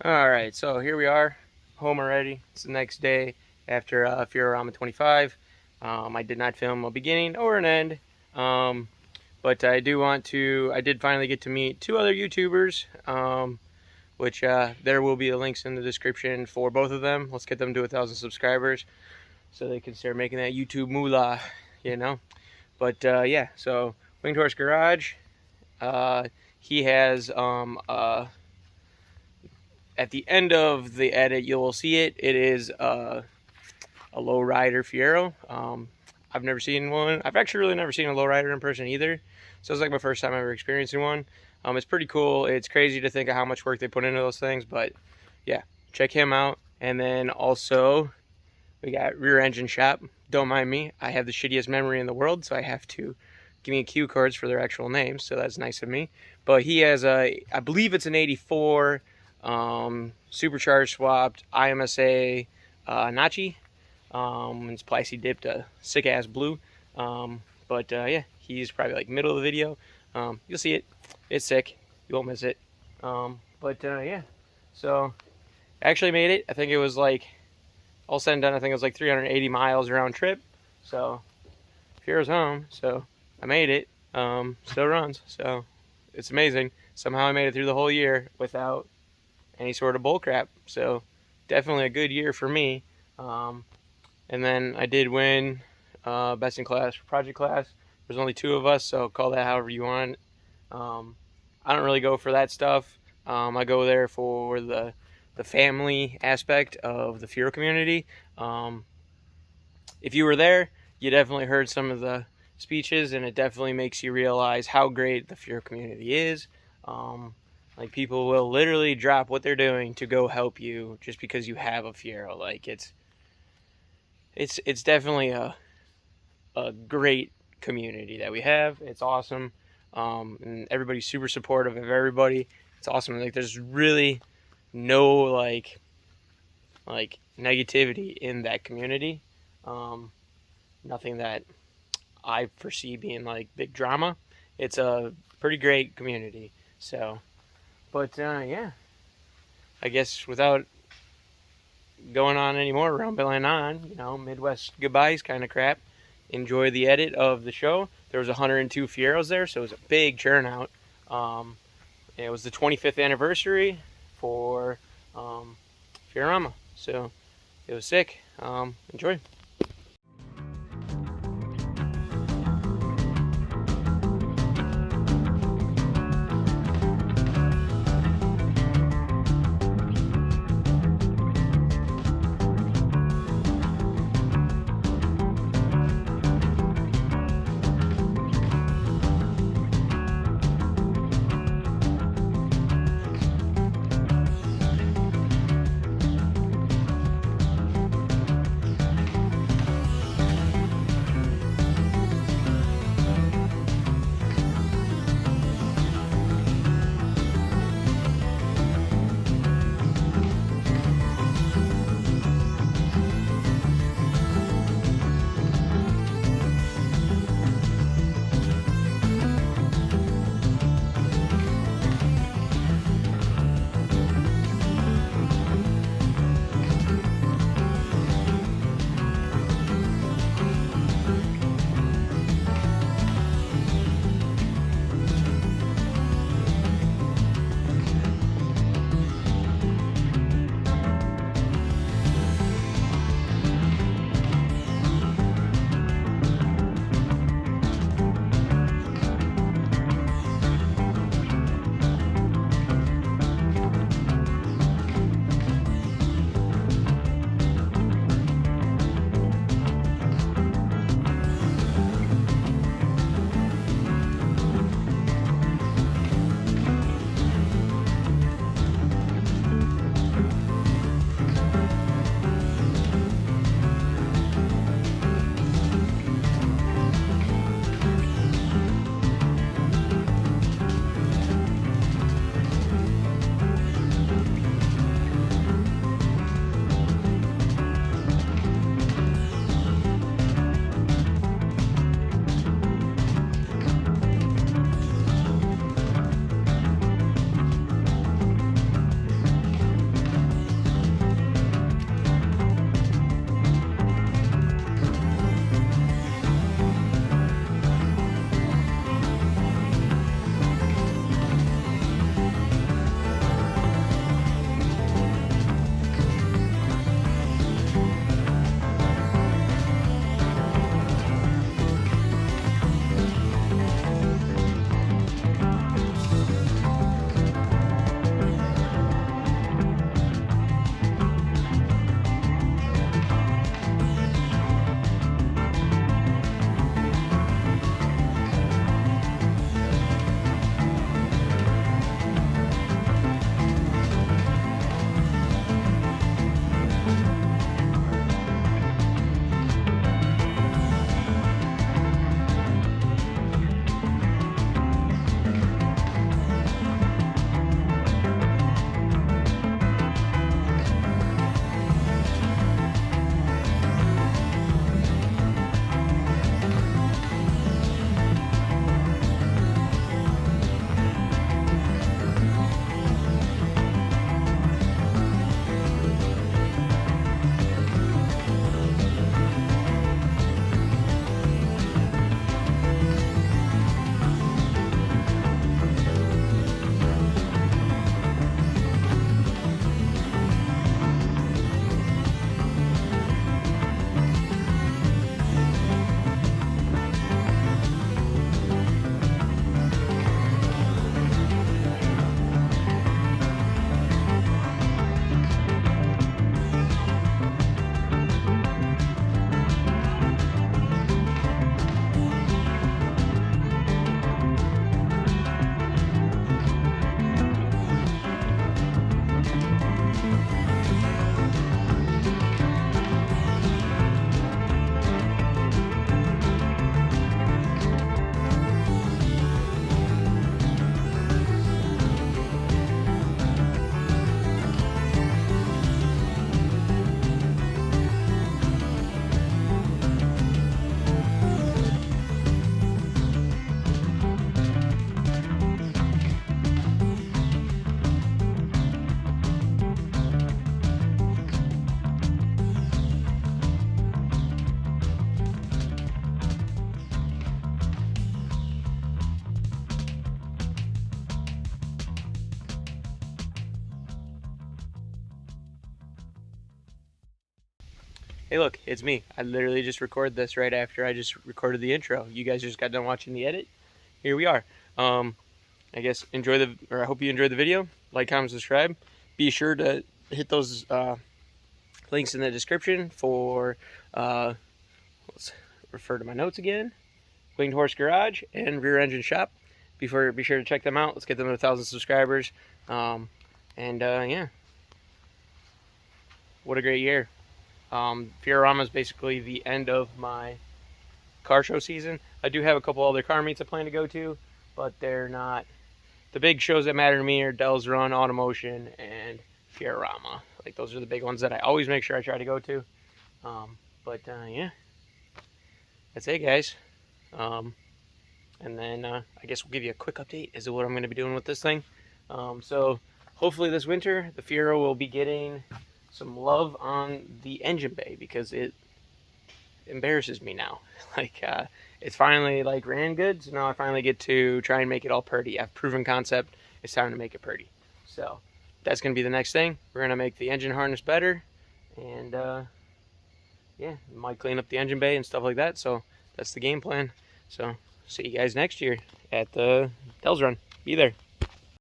Alright, so here we are, home already. It's the next day after Fierorama 25. I did not film a beginning or an end, but I did finally get to meet two other YouTubers, which there will be the links in the description for both of them. Let's get them to 1,000 subscribers so they can start making that YouTube moolah, you know. But yeah, so Winged Horse Garage, he has at the end of the edit, you will see it. It is a lowrider Fiero. I've never seen one. I've actually really never seen a lowrider in person either. So it's like my first time ever experiencing one. It's pretty cool. It's crazy to think of how much work they put into those things, but yeah, check him out. And then also, we got Rear Engine Shop. Don't mind me. I have the shittiest memory in the world, so I have to give me cue cards for their actual names, so that's nice of me. But he has I believe it's an 84 supercharged swapped IMSA Nachi. It's Plissy dipped a sick ass blue. But yeah, he's probably like middle of the video. You'll see it. It's sick. You won't miss it. But yeah, so I actually made it. I think it was like all said and done. I think it was like 380 miles round trip. So Fiero's home. So I made it. Still runs. So it's amazing. Somehow I made it through the whole year without any sort of bull crap. So definitely a good year for me. And then I did win best in class for project class. There's only 2 of us, so call that however you want. I don't really go for that stuff. I go there for the family aspect of the fiero community. If you were there, you definitely heard some of the speeches, and it definitely makes you realize how great the fiero community is. Like, people will literally drop what they're doing to go help you just because you have a fiero. Like, it's definitely a great community that we have. It's awesome. And everybody's super supportive of everybody. It's awesome. Like, there's really no like negativity in that community. Nothing that I foresee being like big drama. It's a pretty great community. So, but yeah, I guess without going on anymore, rambling on, you know, Midwest goodbyes kind of crap. Enjoy the edit of the show. There was 102 Fieros there, so it was a big churn out. It was the 25th anniversary for fierorama, so it was sick. Enjoy. Hey look, it's me. I literally just recorded this right after I just recorded the intro. You guys just got done watching the edit. Here we are. I guess I hope you enjoyed the video. Like, comment, subscribe. Be sure to hit those links in the description for, let's refer to my notes again, Winged Horse Garage and Rear Engine Shop. Be sure to check them out. Let's get them to 1,000 subscribers. Yeah, what a great year. Fiorama is basically the end of my car show season. I do have a couple other car meets I plan to go to, but they're not the big shows that matter to me. Are Dell's Run, Automotion, and Fierorama. Like, those are the big ones that I always make sure I try to go to. Yeah, that's it, guys. And then I guess we'll give you a quick update as to what I'm going to be doing with this thing. So hopefully this winter the Fiero will be getting some love on the engine bay, because it embarrasses me now. Like, it's finally like ran good, so now I finally get to try and make it all pretty. I've proven concept. It's time to make it pretty. So that's going to be the next thing. We're going to make the engine harness better, and yeah, might clean up the engine bay and stuff like that. So that's the game plan. So see you guys next year at the Dell's Run. Be there.